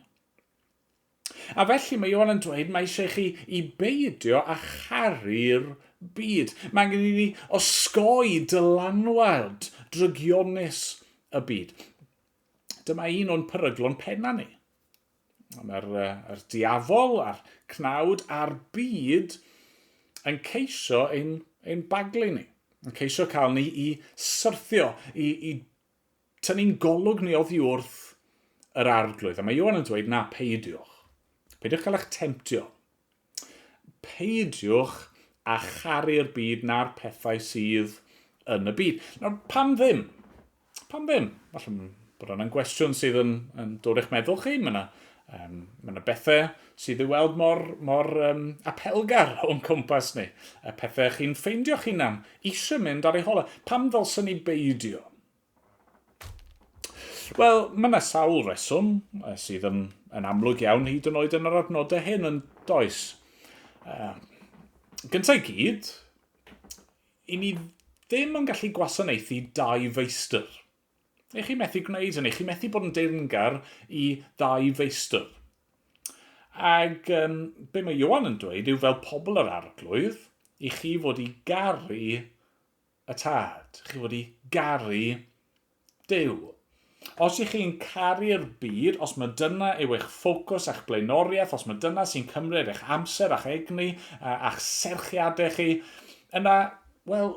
A felly mae Ioan yn dweud mae eisiau chi i beidio a charu'r byd. Mae angen i ni osgoi dylanwad drygionus y byd. Dyma un o'n peryglon penna ni. Mae'r diafol a'r cnawd a'r byd yn ceisio ein baglu ni. Yn ceisio cael ni i syrthio, i tynnu'n golwg ni oddi wrth yr arglwydd. A mae Ioan yn dweud, na, peidiwch. Peidiwch cael eich temptio. Peidiwch a charu'r byd na'r pethau sydd yn y byd. Nawr, pam ddim? Pam ddim? Falle bod yna'n gwestiwn sydd yn dod i'ch meddwl chi. Mae yna bethau sydd i weld mor apelgar o'n cwmpas ni. Pethau chi'n ffeindio'ch hunan eisiau mynd ar ei hola. Pam ddylsyn ni beidio? Wel, mae yna sawl reswm sydd yn amlwg iawn hyd yn oed yn yr adnodau hyn yn does. Gyntaf i gyd, i ni ddim yn gallu gwasanaethu dau feistr. Eich chi methu gwneud hynny, chi methu bod yn deyrngar i ddau feistr. Ac be mae Ioan yn dweud yw fel pobl yr arglwydd, i chi fod i garu y tad. Chi fod i garu Duw. Os ych chi'n caru'r byd, os mae dyna yw eich ffocws a'ch blaenoriaeth, os mae dyna sy'n cymryd eich amser a'ch egni a'ch serchiadau chi, yna, wel,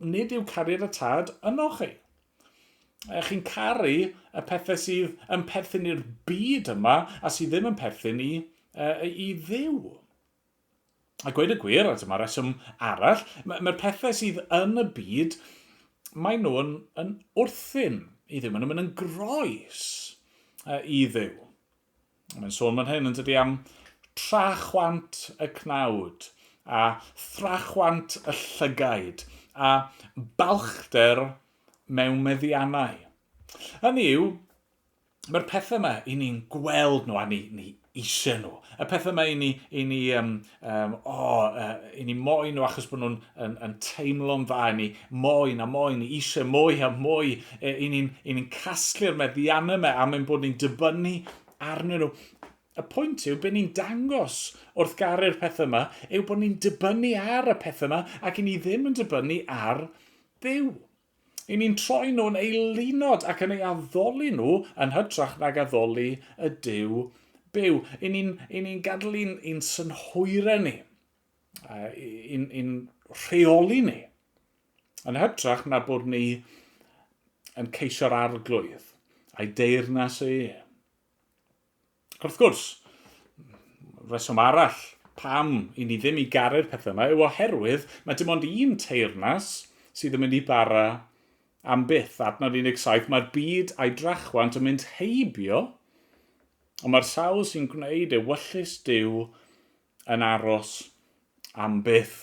nid yw caru'r y tad yno chi. Chi'n caru y pethau sydd yn perthyn i'r byd yma a sydd ddim yn perthyn i Dduw. A gweud y gwir, a dyma reswm arall, mae'r pethau sydd yn y byd, mae nhw'n wrthyn i Dduw. Maen nhw'n mynd yn groes i Dduw. Mae'n sôn fan hyn yn dydi am trachwant y cnawd a thrachwant y llygaid a balchder mewn meddiannau. Hynny yw, mae'r pethau yma i ni'n gweld nhw a ni eisiau nhw. Y pethau yma i ni moyn nhw achos bod nhw'n yn teimlo'n dda, i ni moyn a moyn, eisiau mwy a mwy, i ni'n casglu'r meddiannau yma am ein bod ni'n dibynnu arnyn nhw. Y pwynt yw, be ni'n dangos wrth garu'r pethau yma, yw bod ni'n dibynnu ar y pethau yma ac i ni ddim yn dibynnu ar Dduw. I ni'n troi nhw'n eilinod ac yn ei addoli nhw yn hytrach nag addoli y Duw byw. I ni'n gadael i'n synhwyrau ni, i'n rheoli ni, yn hytrach na bod ni yn ceisio'r arglwydd a'i deyrnas ei. Wrth gwrs, reswm arall pam i ni ddim i garu'r pethau yma yw oherwydd mae dim ond un teyrnas sydd yn mynd i bara am byth. Adnod 17, mae'r byd a'i drachwant yn mynd heibio, ond mae'r sawl sy'n gwneud ewyllus Duw yn aros am byth.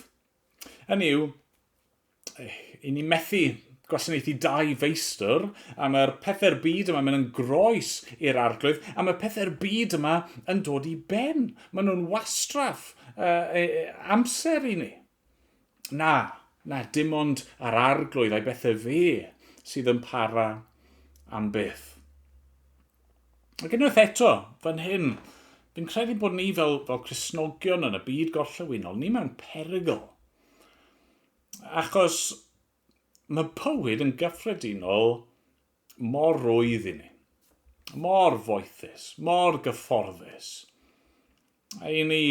Hynny yw, i ni methu gwasanaethu 2 feistr, a mae'r pethau'r byd yma mynd yn groes i'r arglwydd, a mae pethau'r byd yma yn dod i ben. Maen nhw'n wastraff amser i ni. Na, dim ond ar arglwydd a'i bethau fe sydd yn para am byth. Ac unwaith eto, fan hyn, fi'n credu bod ni fel Cristnogion yn y byd gorllewinol, ni mewn perygl. Achos mae bywyd yn gyffredinol mor rwydd i ni, mor foethus, mor gyfforddus. A i ni,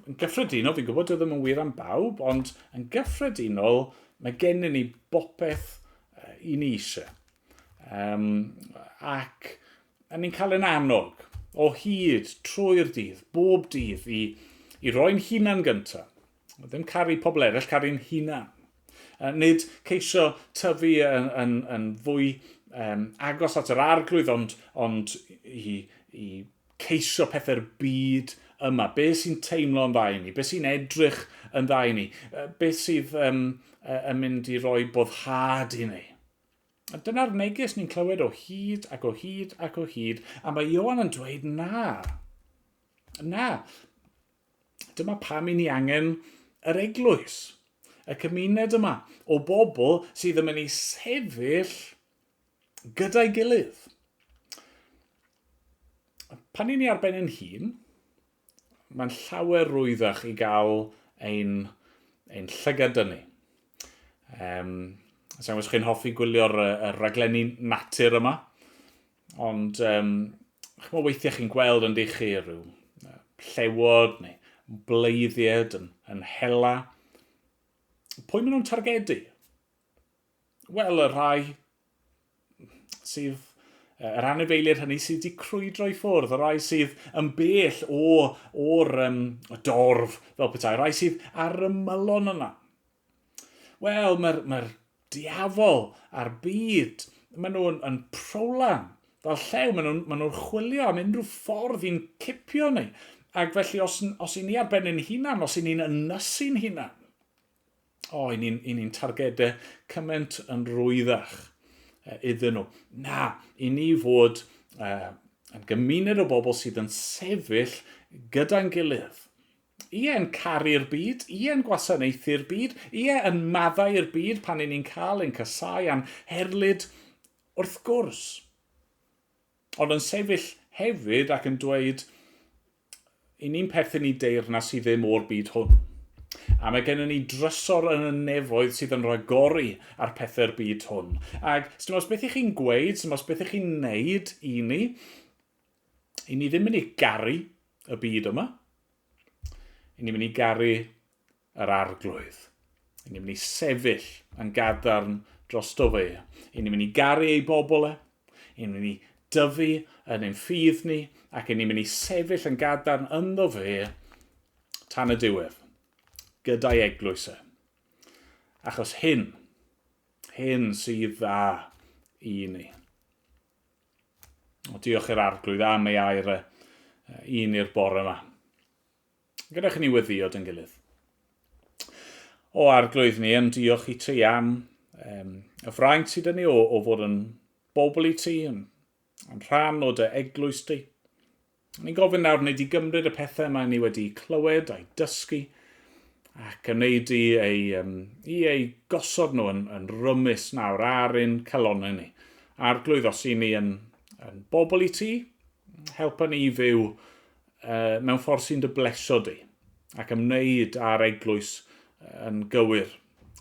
yn gyffredinol, fi'n gwybod oedd ddim yn wir am bawb, ond yn gyffredinol, mae gennym ni bopeth i ni eisiau. Ac ni'n cael yn annog o hyd, trwy'r dydd, bob dydd, i roi'n hunan gyntaf. Ddim caru pobl eraill, caru'n hunan. Nid ceisio tyfu yn fwy agos at yr arglwydd, ond i ceisio pethau'r byd yma. Be sy'n teimlo'n dda i ni? Be sy'n edrych yn dda i ni? Be sydd yn mynd i roi boddhad i ni? A dyna'r neges ni'n clywed o hyd ac o hyd ac o hyd. A mae Ioan yn dweud na. Dyma pam i ni angen yr eglwys. Y cymuned yma o bobl sydd yn mynd i sefyll gyda'i gilydd. Pan i ni ar ben yn hun, mae'n llawer rwyddach i gael ein llygad yn ni. Sa'n gwybod chi'n hoffi gwylio'r raglenni natur yma, ond weithiau chi'n gweld yn chi rhyw llewod neu bleiddiad yn hela. Pwy maen nhw'n targedu? Wel, y rhai sydd, yr anifeiliaid hynny sydd wedi crwydro i ffwrdd, y rhai sydd yn bell o'r dorf fel petai, rai sydd ar y mylon yna. Wel, mae'r diafol a'r byd, maen nhw'n prowlan fel llew, maen nhw'n chwilio am unrhyw ffordd i'n cipio ni. Ac felly, os i ni ar ben yn hunan, os i ni'n ynysu'n hunan, i ni'n targedau cymaint yn rwyddach iddyn nhw. Na, i ni fod yn gymuned o bobl sydd yn sefyll gyda'n gilydd. Yn caru'r byd, yn gwasanaethu'r byd, yn maddau'r byd pan i ni'n cael ein casau a'n herlyd wrth gwrs. Ond yn sefyll hefyd ac yn dweud, i ni'n perthyn i deyrnas sydd ddim o'r byd hwn. A mae gennym ni drysor yn y nefoedd sydd yn rhagori ar pethau'r byd hwn. Ac dim os beth i chi'n gweud, dim os beth i chi'n neud i ni ddim mynd i garu y byd yma. I ni'n mynd i garu yr arglwydd. I ni'n mynd i sefyll yn gadarn drosto fe. I ni'n mynd i garu ei bobl e. I ni'n mynd i dyfu yn ein ffydd ni. Ac i ni'n mynd i sefyll yn gadarn ynddo fe tan y diwedd. Gyda'i eglwys e. Achos hyn sydd dda i ni. Diolch i'r arglwydd am ei air un i'r bore yma. Gyda'ch ni weddiod yn gilydd. O arglwydd ni, yn diolch i ti am y fraint sydd yn ni o fod yn bobl i ti, yn rhan o dy eglwys ti. Ni'n gofyn nawr wneud i gymryd y pethau yma ni wedi clywed a'i dysgu ac ymwneud i ei gosod nhw yn rymus nawr ar ein calonau ni. Arglwydd os i ni yn bobl i ti, helpa ni i fyw mewn ffordd sy'n dy blesio di ac ymwneud â'r eglwys yn gywir.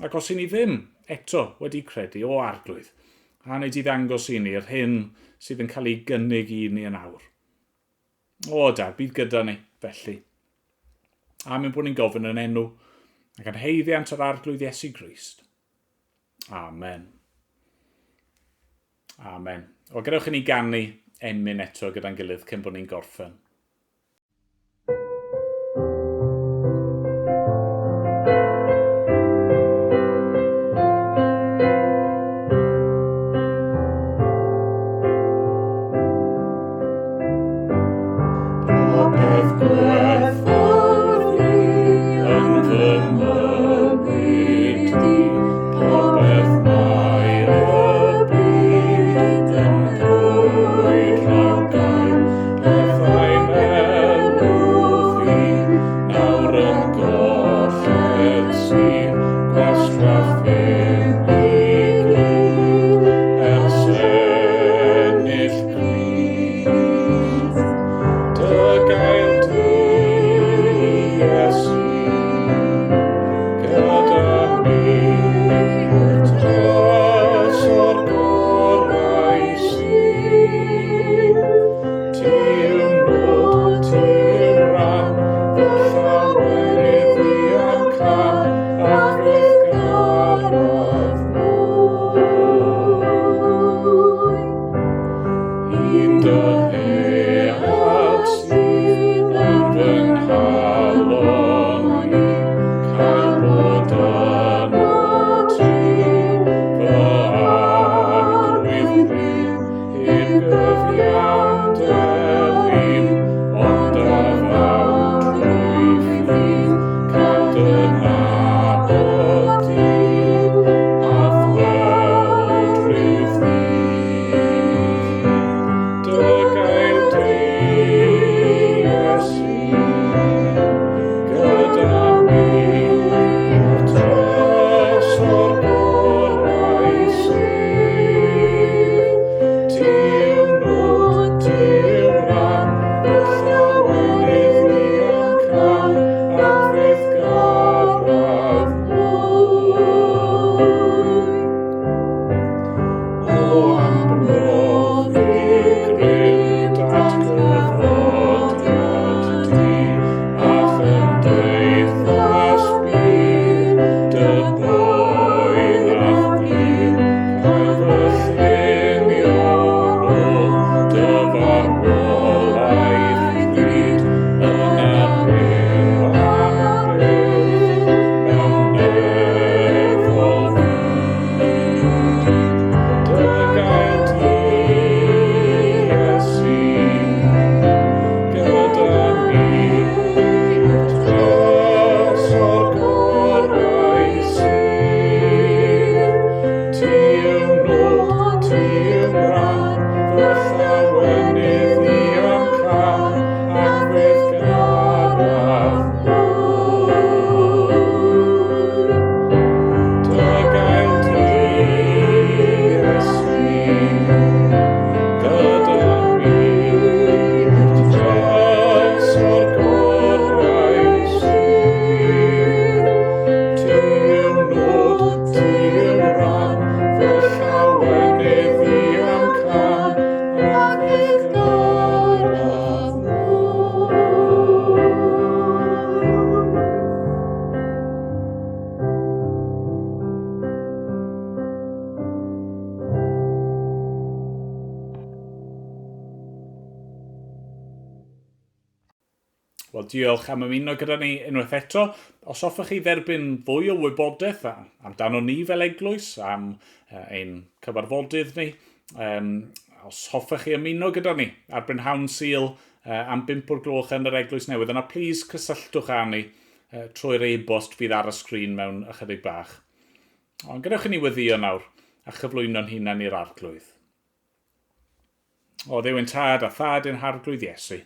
Ac os i ni ddim eto wedi credu o arglwydd, a wneud i ddangos i ni'r hyn sydd yn cael ei gynnig i ni yn awr. O Dad, bydd gyda ni, felly. Amen bod ni'n gofyn yn enw ac yn heiddiant yr arglwydd Iesu Grist. Amen. Amen. O, gadewch i ni ganu emyn eto gyda'n gilydd cyn bod ni'n gorffen. Wel, diolch am ymuno gyda ni unwaith eto. Os hoffech chi dderbyn fwy o wybodaeth amdano ni fel eglwys, am ein cyfarfodydd ni, os hoffech chi ymuno gyda ni ar Brynhawn Sul am 5 o'r gloch yn yr eglwys newydd, yna plis cysylltwch â ni trwy'r e-bost fydd ar y sgrin mewn ychydig bach. Ond gadewch i ni weddio nawr a chyflwyno'n hunan i'r arglwydd. O Dduw ein Tad a Thad ein harglwydd Iesu,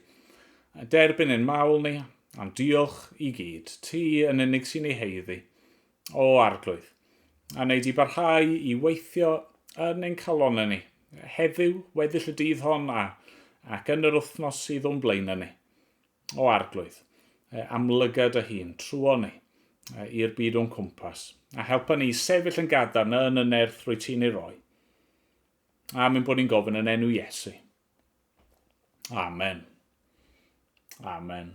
Derbyn ein mawl ni, a'n diolch i gyd, ti yn unig sy'n ei heiddi, o arglwydd, a wneud i barhau i weithio yn ein calonau ni, heddiw weddill y dydd hon ac yn yr wythnos sydd o'n blaen ni, o arglwydd, amlygad y hun trwy ni i'r byd o'n cwmpas, a helpa ni sefyll yn gadarn yn y nerth rwy ti'n ei roi. A mynd bod ni'n gofyn yn enw Iesu. Amen. Amen.